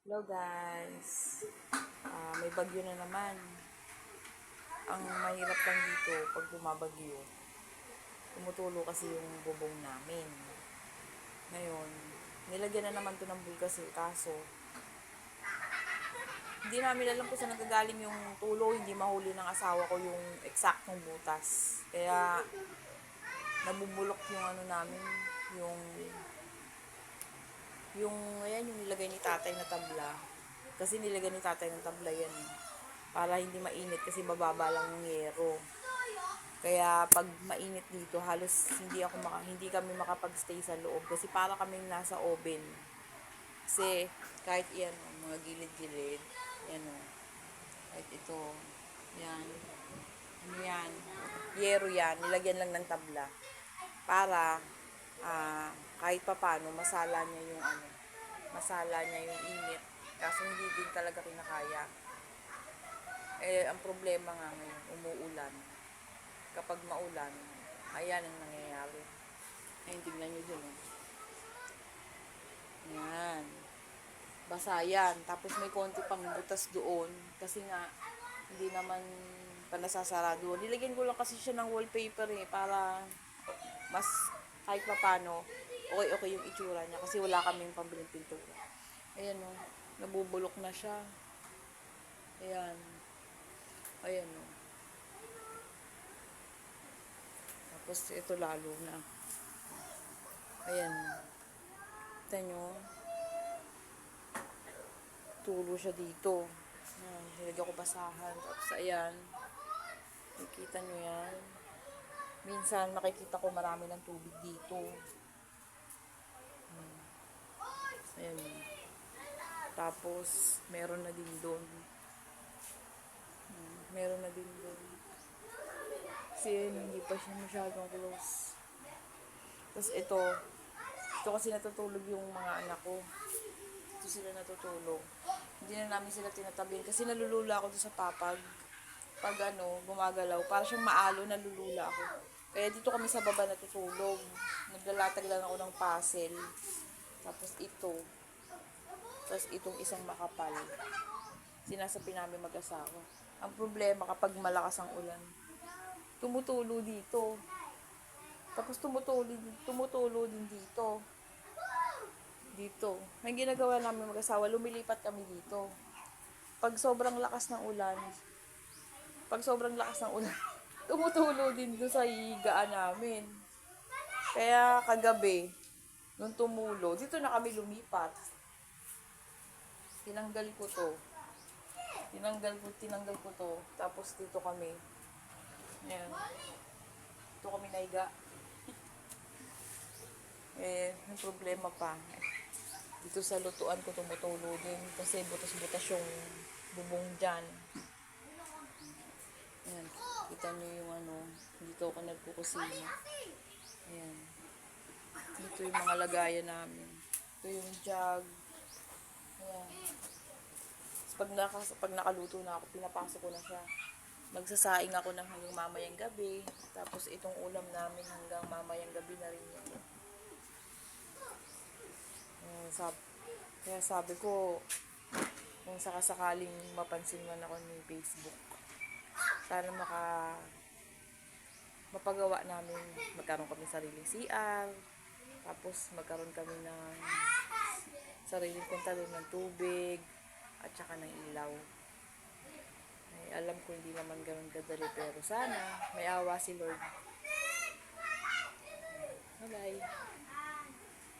Hello guys, may bagyo na naman. Ang mahirap lang dito pag bumabagyo, tumutulo kasi yung bubong namin. Ngayon, nilagyan na naman to ng bulkasil kaso hindi namin alam kung saan nagagaling yung tulo, hindi mahuli ng asawa ko yung eksaktong butas. Kaya nabubulok yung ano namin, yung ayan, yung nilagay ni tatay na tabla. Kasi nilagay ni tatay ng tabla yan eh. Para hindi mainit kasi bababa lang yung yero. Kaya pag mainit dito, halos hindi kami makapag-stay sa loob kasi para kaming nasa oven. Kasi kahit yan, mga gilid-gilid, yan o, kahit ito, yan, ano yan, yero yan, nilagyan lang ng tabla. Para kahit papano masala niya yung init. Kaso hindi din talaga kinakaya. Ang problema nga ngayon, umuulan. Kapag maulan, ayan ang nangyayari. Ayun, tignan nyo dun. Yan. Basa yan. Tapos may konti pang butas doon. Kasi nga, hindi naman pa nasasarado. Nilagyan ko lang kasi siya ng wallpaper para mas kahit pa paano, okay yung itsura niya. Kasi wala kaming pambiling pintura. Ayan o. Nabubulok na siya. Ayan. Ayan o. Tapos ito lalo na. Ayan. Kita nyo. Tulo siya dito. Ayan. Nilagyan ko basahan. Tapos ayan. Nakikita nyo yan. Minsan makikita ko marami ng tubig dito. Ayan. Tapos meron na din doon. Meron na din doon. Kasi hindi pa siya masyadong close. Tapos ito kasi natutulog yung mga anak ko. Ito sila natutulog. Hindi na namin sila tinatabihan kasi nalulula ako doon sa papag. Pag gumagalaw, para siyang maalo, nalulula ako. Kaya dito kami sa baba natutulog. Naglalatag lang ako ng puzzle. Tapos ito. Tapos itong isang makapal. Sinasapi namin mag-asawa. Ang problema kapag malakas ang ulan, tumutulo dito. Tapos tumutulo din dito. Dito. May ginagawa namin mag-asawa, lumilipat kami dito. Pag sobrang lakas ng ulan, tumutulo din doon sa higaan namin. Kaya kagabi, nung tumulo, dito na kami lumipat. Tinanggal ko to. Tapos dito kami. Ayan. Dito kami naiga. May problema pa. Dito sa lutuan ko tumutulo din kasi butas-butas yung bubong dyan. Ayan. Kita nyo yung dito ako nagkukusina. Ayan. Dito yung mga lagayan namin. Ito yung jug. Ayan. Pag nakaluto na ako, pinapasok ko na siya. Magsasaing ako ng hanggang mamayang gabi. Tapos itong ulam namin hanggang mamayang gabi na rin yun. Kaya sabi ko, kung sakasakaling mapansin man ako ng Facebook, sana mapagawa namin, magkaroon kami sariling CR, tapos magkaroon kami ng sariling kontador ng tubig, at saka ng ilaw. Ay, alam ko hindi naman ganun kadali, pero sana may awa si Lord.